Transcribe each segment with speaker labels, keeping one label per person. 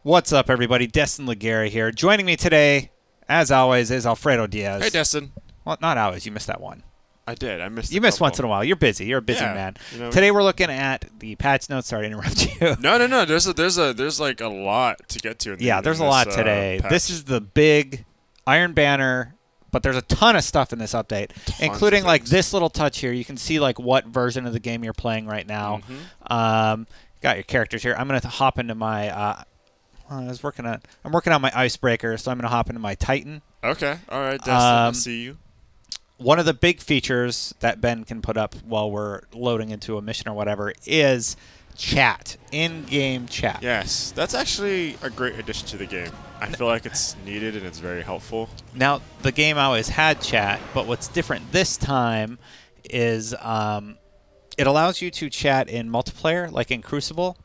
Speaker 1: What's up, everybody? Destin Legare here. Joining me today, as always, is Alfredo Diaz.
Speaker 2: Hey, Destin.
Speaker 1: Well, not always. You missed that one.
Speaker 2: I did. I missed.
Speaker 1: You miss once in a while. You're busy. You're a busy man. You know, today we're looking at the patch notes. Sorry to interrupt you.
Speaker 2: No. There's like a lot to get to.
Speaker 1: There's a lot today. This is the big Iron Banner, but there's a ton of stuff in this update, including like this little touch here. You can see like what version of the game you're playing right now. Got your characters here. I'm gonna hop into my. I'm working on my icebreaker, so I'm gonna hop into my Titan.
Speaker 2: Okay. All right, Destin. I see you.
Speaker 1: One of the big features that Ben can put up while we're loading into a mission or whatever is chat, in-game chat.
Speaker 2: Yes, that's actually a great addition to the game. I feel like it's needed and it's very helpful.
Speaker 1: Now, the game always had chat, but what's different this time is it allows you to chat in multiplayer, like in Crucible.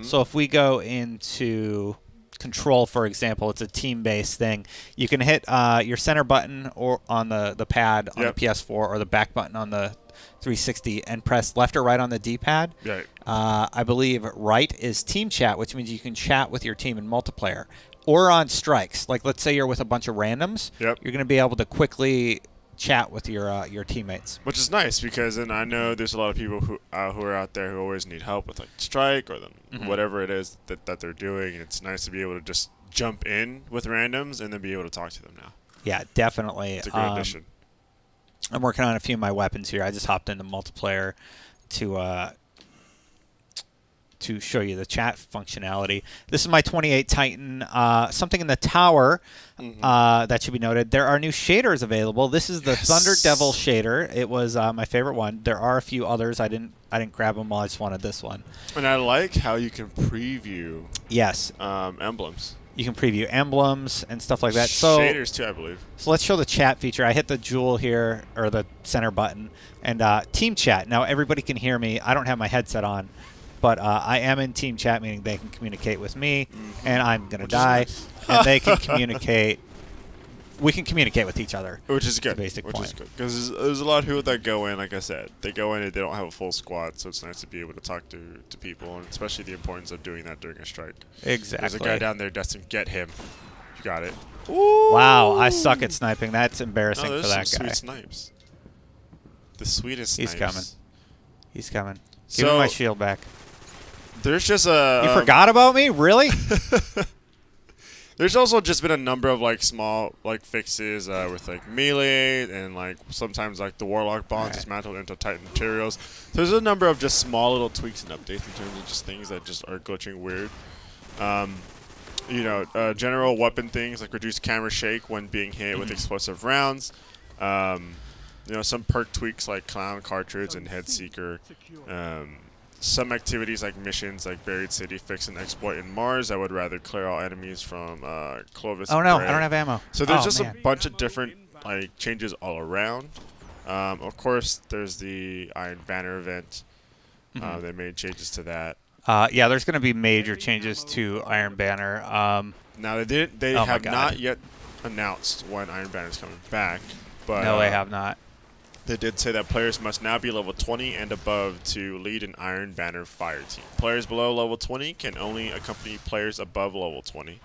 Speaker 1: So if we go into Control, for example, it's a team-based thing. You can hit your center button or on the pad on the PS4 or the back button on the 360 and press left or right on the D-pad.
Speaker 2: Right.
Speaker 1: I believe right is team chat, which means you can chat with your team in multiplayer. Or on strikes. Like, let's say you're with a bunch of randoms. You're going to be able to quickly chat with your teammates,
Speaker 2: which is nice because then I know there's a lot of people who are out there who always need help with like strike or whatever it is that they're doing. And it's nice to be able to just jump in with randoms and then be able to talk to them now.
Speaker 1: Yeah, definitely.
Speaker 2: It's a great addition.
Speaker 1: I'm working on a few of my weapons here. I just hopped into multiplayer to show you the chat functionality. This is my 28 Titan. Something in the tower that should be noted. There are new shaders available. This is the Thunder Devil shader. It was my favorite one. There are a few others. I didn't grab them all. I just wanted this one.
Speaker 2: And I like how you can preview emblems.
Speaker 1: You can preview emblems and stuff like that. So
Speaker 2: shaders too, I believe.
Speaker 1: So let's show the chat feature. I hit the jewel here, or the center button, and team chat. Now everybody can hear me. I don't have my headset on. But I am in team chat, meaning they can communicate with me, and I'm going to die, and they can communicate. We can communicate with each other.
Speaker 2: Which is good.
Speaker 1: Basic point.
Speaker 2: Because there's a lot of people that go in, like I said, they go in and they don't have a full squad, so it's nice to be able to talk to people, and especially the importance of doing that during a strike.
Speaker 1: Exactly.
Speaker 2: There's a guy down there, Destin. Get him. You got it.
Speaker 1: Ooh. Wow, I suck at sniping. That's embarrassing for that guy.
Speaker 2: Sweet snipes. The sweetest snipes.
Speaker 1: He's coming. He's coming. Give me my shield back.
Speaker 2: There's just a...
Speaker 1: You forgot about me? Really?
Speaker 2: There's also just been a number of like small like fixes with like melee and like sometimes like the Warlock bonds dismantled into Titan materials. So there's a number of just small little tweaks and updates in terms of just things that just are glitching weird. You know, general weapon things like reduced camera shake when being hit with explosive rounds. You know, some perk tweaks like Clown Cartridge and Head Seeker. Some activities like missions like Buried City, Fix an Exploit in Mars. I would rather clear all enemies from Clovis.
Speaker 1: Oh no, I don't have ammo.
Speaker 2: So there's just a bunch of different like changes all around. Of course, there's the Iron Banner event. They made changes to that.
Speaker 1: Yeah, there's going to be major changes to Iron Banner.
Speaker 2: Now they have not yet announced when Iron Banner is coming back. But
Speaker 1: no, they have not.
Speaker 2: They did say that players must now be level 20 and above to lead an Iron Banner fire team. Players below level 20 can only accompany players above level 20.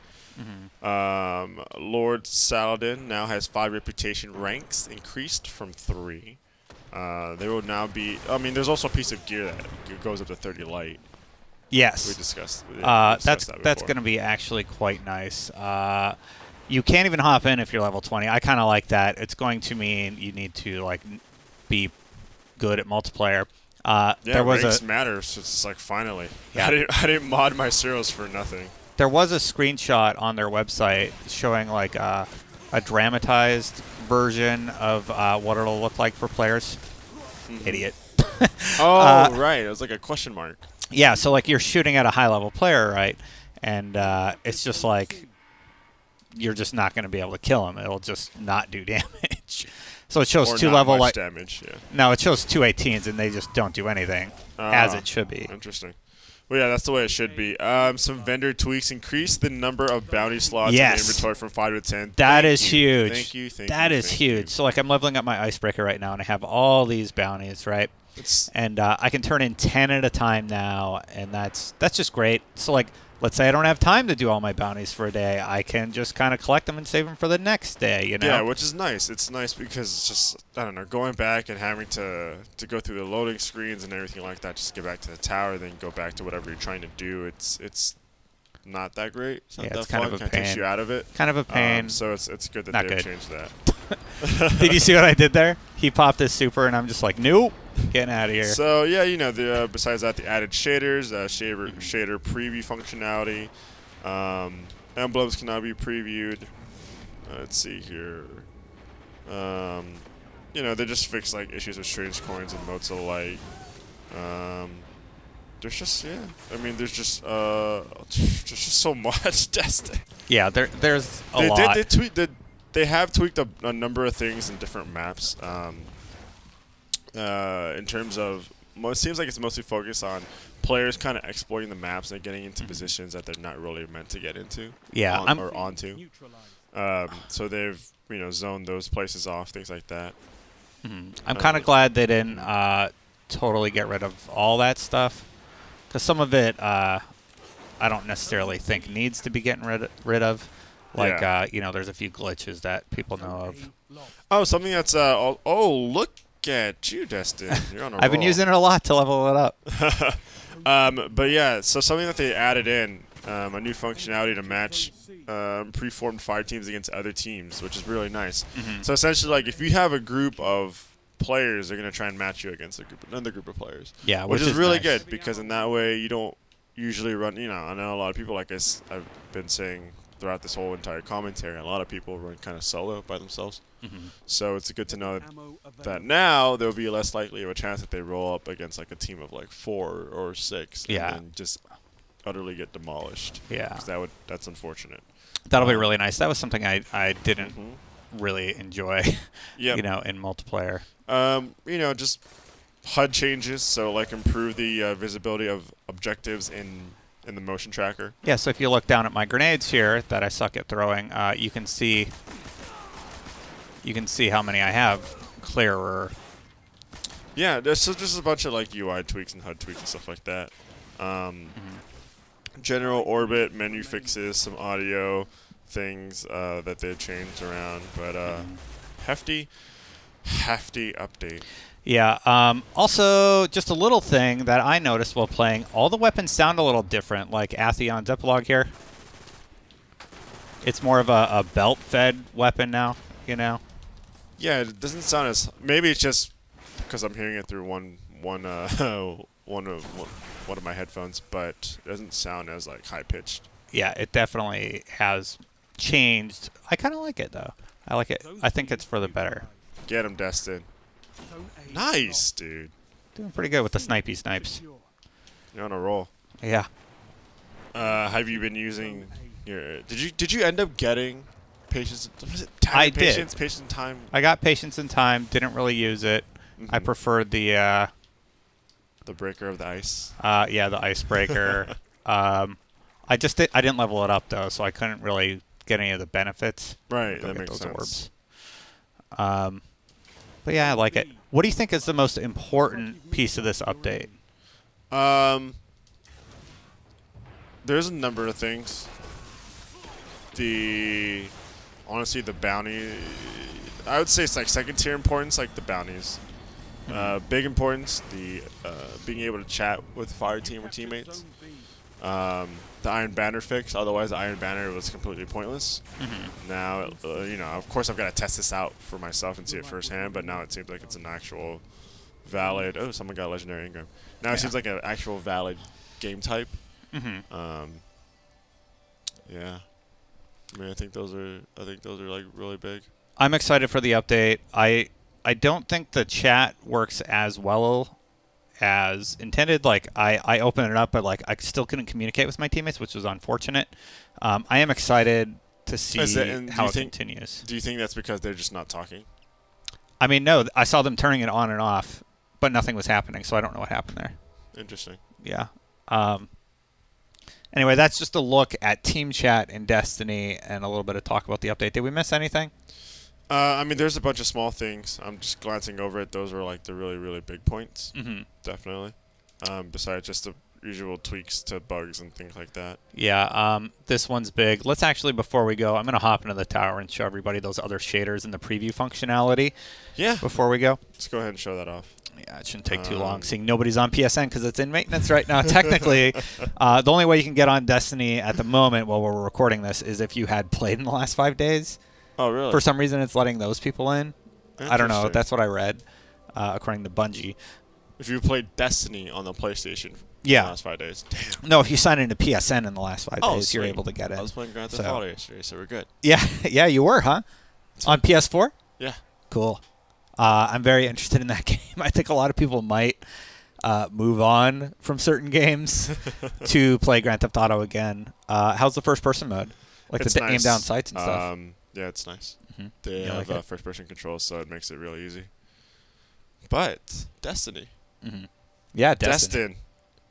Speaker 2: Lord Saladin now has 5 reputation ranks, increased from 3. There will now be... I mean, there's also a piece of gear that goes up to 30 light.
Speaker 1: Yes.
Speaker 2: We discussed
Speaker 1: that's going to be actually quite nice. You can't even hop in if you're level 20. I kind of like that. It's going to mean you need to like be good at multiplayer.
Speaker 2: There was ranks matters. So it's like finally. I didn't mod my zeros for nothing.
Speaker 1: There was a screenshot on their website showing like a dramatized version of what it'll look like for players. Idiot.
Speaker 2: Oh, right. It was like a question mark.
Speaker 1: Yeah. So like you're shooting at a high level player, right? And it's just like you're just not going to be able to kill him. It'll just not do damage. So it shows two level like
Speaker 2: damage. Yeah.
Speaker 1: No, it shows 218s and they just don't do anything as it should be.
Speaker 2: Interesting. Well, yeah, that's the way it should be. Some vendor tweaks increase the number of bounty slots in the inventory from 5 to 10.
Speaker 1: That is huge.
Speaker 2: Thank you.
Speaker 1: That is huge. So like I'm leveling up my icebreaker right now and I have all these bounties, right? And I can turn in 10 at a time now, and that's just great. So like let's say I don't have time to do all my bounties for a day, I can just kind of collect them and save them for the next day, you know?
Speaker 2: Yeah, which is nice. It's nice because it's just, I don't know, going back and having to go through the loading screens and everything like that, just get back to the tower, then go back to whatever you're trying to do. It's not that great. It's not that
Speaker 1: kind
Speaker 2: fun.
Speaker 1: of a
Speaker 2: Kind of takes
Speaker 1: pain.
Speaker 2: you out of it.
Speaker 1: Kind of a pain.
Speaker 2: So it's good that
Speaker 1: Not
Speaker 2: they've
Speaker 1: good.
Speaker 2: changed that.
Speaker 1: Did you see what I did there? He popped his super, and I'm just like, nope, getting out of here.
Speaker 2: So yeah, you know, besides that, the added shaders, shader preview functionality, emblems can now be previewed. Let's see here. You know, they just fixed like issues with strange coins and motes alike. There's just I mean, there's just so much. Destin.
Speaker 1: Yeah, there's a lot.
Speaker 2: They have tweaked a number of things in different maps. In terms of, it seems like it's mostly focused on players kind of exploring the maps and getting into positions that they're not really meant to get into.
Speaker 1: Yeah,
Speaker 2: or onto. So they've zoned those places off, things like that.
Speaker 1: I'm kind of glad they didn't totally get rid of all that stuff, because some of it I don't necessarily think needs to be getting rid of. Like, there's a few glitches that people know of.
Speaker 2: Oh, something that's look at you, Destin. You're on a
Speaker 1: I've been
Speaker 2: roll.
Speaker 1: using it a lot to level it up.
Speaker 2: But yeah, so something that they added in, a new functionality to match preformed fire teams against other teams, which is really nice. So essentially, like, if you have a group of players, they're gonna try and match you against another group of players.
Speaker 1: Yeah,
Speaker 2: which is really
Speaker 1: nice.
Speaker 2: good, because in that way you don't usually run. I know a lot of people, like I've been saying throughout this whole entire commentary, a lot of people run kind of solo by themselves. So it's good to know that now there'll be less likely of a chance that they roll up against like a team of like 4 or 6 and then just utterly get demolished.
Speaker 1: Yeah,
Speaker 2: 'cause that's unfortunate.
Speaker 1: That'll be really nice. That was something I didn't really enjoy, in multiplayer.
Speaker 2: Just HUD changes, so like improve the visibility of objectives in the motion tracker.
Speaker 1: Yeah, so if you look down at my grenades here that I suck at throwing, you can see how many I have clearer.
Speaker 2: Yeah, there's just a bunch of like UI tweaks and HUD tweaks and stuff like that. General orbit menu fixes, some audio things that they changed around, but hefty update.
Speaker 1: Yeah. Also, just a little thing that I noticed while playing, all the weapons sound a little different, like Atheon's epilogue here. It's more of a belt-fed weapon now,
Speaker 2: Yeah, it doesn't sound as... Maybe it's just because I'm hearing it through one of my headphones, but it doesn't sound as like high-pitched.
Speaker 1: Yeah, it definitely has changed. I kind of like it, though. I like it. I think it's for the better.
Speaker 2: Get him, Destin. Nice, dude.
Speaker 1: Doing pretty good with the snipey snipes.
Speaker 2: You're on a roll.
Speaker 1: Yeah.
Speaker 2: Have you been using your... Did you end up getting patience? Was it time
Speaker 1: I
Speaker 2: and patience?
Speaker 1: did.
Speaker 2: Patience and time?
Speaker 1: I got patience and time. Didn't really use it. I preferred the...
Speaker 2: the breaker of the ice?
Speaker 1: Yeah, the icebreaker. I didn't level it up, though, so I couldn't really get any of the benefits.
Speaker 2: Right, that makes sense.
Speaker 1: Orbs. But yeah, I like it. What do you think is the most important piece of this update?
Speaker 2: There's a number of things. Honestly, the bounty, I would say it's like second tier importance, like the bounties. Big importance, the being able to chat with fire team or teammates. The Iron Banner fix, otherwise the Iron Banner was completely pointless. Now, of course I've got to test this out for myself and see it firsthand, but now it seems like it's an actual valid... Oh, someone got a legendary engram. Now it seems like an actual valid game type. Yeah. I mean, I think those are like really big.
Speaker 1: I'm excited for the update. I don't think the chat works as well as intended. Like, I opened it up, but like I still couldn't communicate with my teammates, which was unfortunate. I am excited to see how it continues.
Speaker 2: Do you think that's because they're just not talking?
Speaker 1: I mean, no, I saw them turning it on and off, but nothing was happening, so I don't know what happened there.
Speaker 2: Interesting.
Speaker 1: Yeah. Anyway, that's just a look at team chat in Destiny and a little bit of talk about the update. Did we miss anything?
Speaker 2: I mean, there's a bunch of small things. I'm just glancing over it. Those are like the really, really big points. Definitely. Besides just the usual tweaks to bugs and things like that.
Speaker 1: Yeah, this one's big. Let's actually, before we go, I'm going to hop into the tower and show everybody those other shaders and the preview functionality.
Speaker 2: Yeah.
Speaker 1: Before we go.
Speaker 2: Let's go ahead and show that off.
Speaker 1: Yeah, it shouldn't take too long. Seeing nobody's on PSN because it's in maintenance right now. Technically, the only way you can get on Destiny at the moment while we're recording this is if you had played in the last 5 days.
Speaker 2: Oh, really?
Speaker 1: For some reason, it's letting those people in. I don't know. That's what I read, according to Bungie.
Speaker 2: If you played Destiny on the PlayStation for the last 5 days. Damn.
Speaker 1: No, if you sign into PSN in the last 5 days,
Speaker 2: sweet.
Speaker 1: you're able to get in.
Speaker 2: I was playing Grand Theft Auto yesterday, so we're good.
Speaker 1: Yeah, yeah, you were, huh? On PS4?
Speaker 2: Yeah.
Speaker 1: Cool. I'm very interested in that game. I think a lot of people might move on from certain games to play Grand Theft Auto again. How's the first-person mode? Like
Speaker 2: it's
Speaker 1: the
Speaker 2: nice.
Speaker 1: aim-down sights and stuff?
Speaker 2: Yeah, it's nice.
Speaker 1: Mm-hmm.
Speaker 2: They have first-person controls, so it makes it real easy. But Destiny.
Speaker 1: Mm-hmm. Yeah,
Speaker 2: Destin.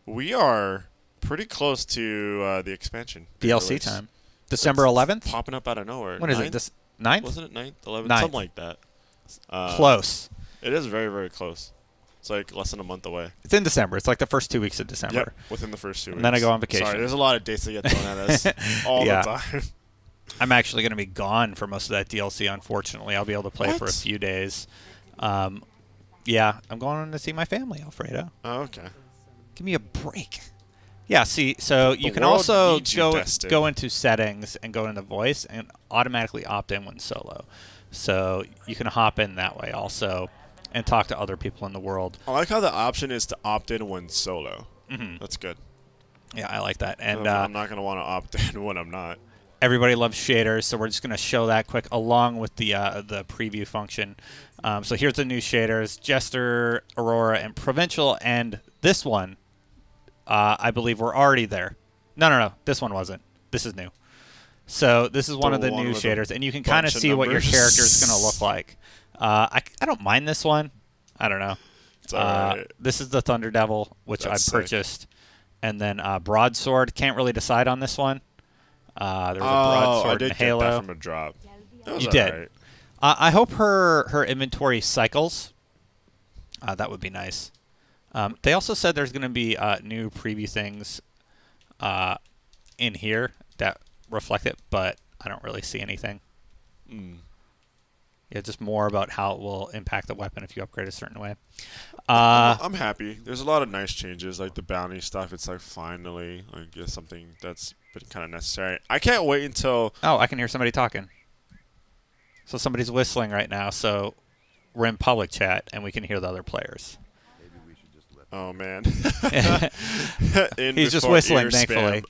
Speaker 2: We are pretty close to the expansion.
Speaker 1: DLC
Speaker 2: release.
Speaker 1: time. December 11th?
Speaker 2: Popping up out of nowhere.
Speaker 1: When is it? 9th?
Speaker 2: Wasn't it 9th? 11th?
Speaker 1: 9th.
Speaker 2: Something like that.
Speaker 1: Close.
Speaker 2: It is very, very close. It's like less than a month away.
Speaker 1: It's in December. It's like the first 2 weeks of December.
Speaker 2: Yep, within the first 2 weeks.
Speaker 1: And then I go on vacation.
Speaker 2: Sorry, there's a lot of dates that get thrown at us all the time.
Speaker 1: I'm actually going to be gone for most of that DLC, unfortunately. I'll be able to play for a few days. Yeah, I'm going to see my family, Alfredo.
Speaker 2: Oh, okay.
Speaker 1: Give me a break. Yeah, see, so you can also go into settings and go into voice and automatically opt in when solo. So you can hop in that way also and talk to other people in the world.
Speaker 2: I like how the option is to opt in when solo.
Speaker 1: Mm-hmm.
Speaker 2: That's good.
Speaker 1: Yeah, I like that. And
Speaker 2: I'm not going to want to opt in when I'm not.
Speaker 1: Everybody loves shaders, so we're just going to show that quick along with the preview function. So here's the new shaders, Jester, Aurora, and Provincial, and this one, I believe we're already there. No, this one wasn't. This is new. So this is one of the new shaders, and you can kind of see what your character is going to look like. I don't mind this one. I don't know.
Speaker 2: It's all right.
Speaker 1: This is the Thunder Devil, which I purchased. And then Broadsword. Can't really decide on this one. There's a Broadsword and Halo.
Speaker 2: I did get that from a drop.
Speaker 1: You did. Right. I hope her inventory cycles. That would be nice. They also said there's going to be new preview things in here that reflect it, but I don't really see anything. Yeah, just more about how it will impact the weapon if you upgrade a certain way.
Speaker 2: I'm happy. There's a lot of nice changes, like the bounty stuff. It's like finally, like just something that's been kind of necessary. I can't wait until.
Speaker 1: Oh, I can hear somebody talking. So somebody's whistling right now. So we're in public chat and we can hear the other players.
Speaker 2: Oh man,
Speaker 1: he's just whistling. Thankfully.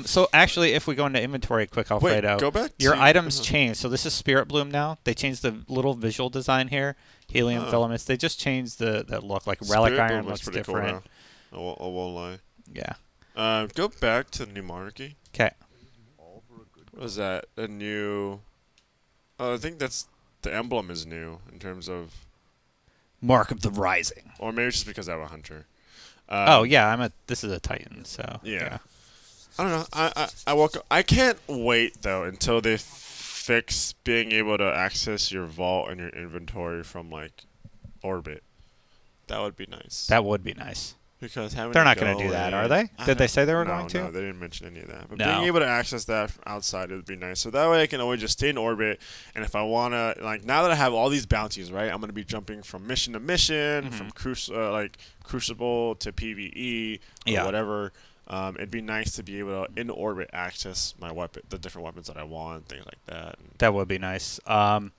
Speaker 1: So actually, if we go into inventory quick, Alfredo,
Speaker 2: wait, go back
Speaker 1: your items changed. So this is Spirit Bloom now. They changed the little visual design here. Helium filaments. They just changed that look. Like Relic Iron looks different.
Speaker 2: Cool I won't lie.
Speaker 1: Yeah.
Speaker 2: Go back to the new monarchy.
Speaker 1: Okay.
Speaker 2: What was that? A new? I think that's the emblem is new in terms of.
Speaker 1: Mark of the Rising.
Speaker 2: Or maybe it's just because I have a hunter.
Speaker 1: Oh yeah, this is a Titan, so yeah.
Speaker 2: I don't know. I can't wait though until they fix being able to access your vault and your inventory from like orbit. That would be nice.
Speaker 1: That would be nice.
Speaker 2: Because
Speaker 1: they're not going to do that, are they? Did they say they were going to?
Speaker 2: No, they didn't mention any of that. But being able to access that from outside would be nice. So that way I can always just stay in orbit. And if I want to, like now that I have all these bounties, right, I'm going to be jumping from mission to mission, from Crucible to PvE or whatever. It'd be nice to be able to in orbit access my weapon, the different weapons that I want, things like that.
Speaker 1: That would be nice. I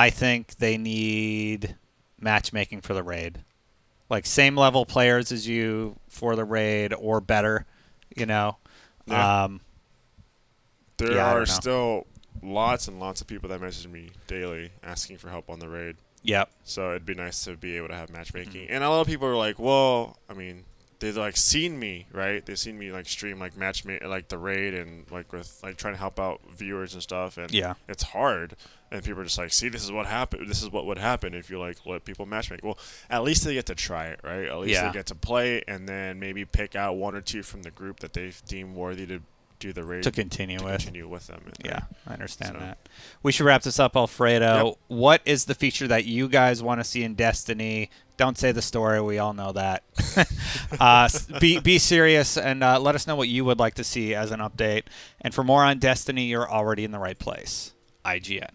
Speaker 1: think they need matchmaking for the raid. Like same level players as you for the raid or better, you know.
Speaker 2: Yeah. There are still lots and lots of people that message me daily asking for help on the raid.
Speaker 1: Yep.
Speaker 2: So it'd be nice to be able to have matchmaking. And a lot of people are like, well, I mean, they've like seen me, right? They've seen me like stream like like the raid and like with like trying to help out viewers and stuff. And it's hard. And people are just like, see, this is what happened. This is what would happen if you like let people matchmake. Well, at least they get to try it, right? At least they get to play and then maybe pick out one or two from the group that they deem worthy to do the raid
Speaker 1: to continue
Speaker 2: with them.
Speaker 1: Yeah, I understand that. We should wrap this up, Alfredo.
Speaker 2: Yep.
Speaker 1: What is the feature that you guys want to see in Destiny? Don't say the story. We all know that. Be serious and let us know what you would like to see as an update. And for more on Destiny, you're already in the right place. IGN.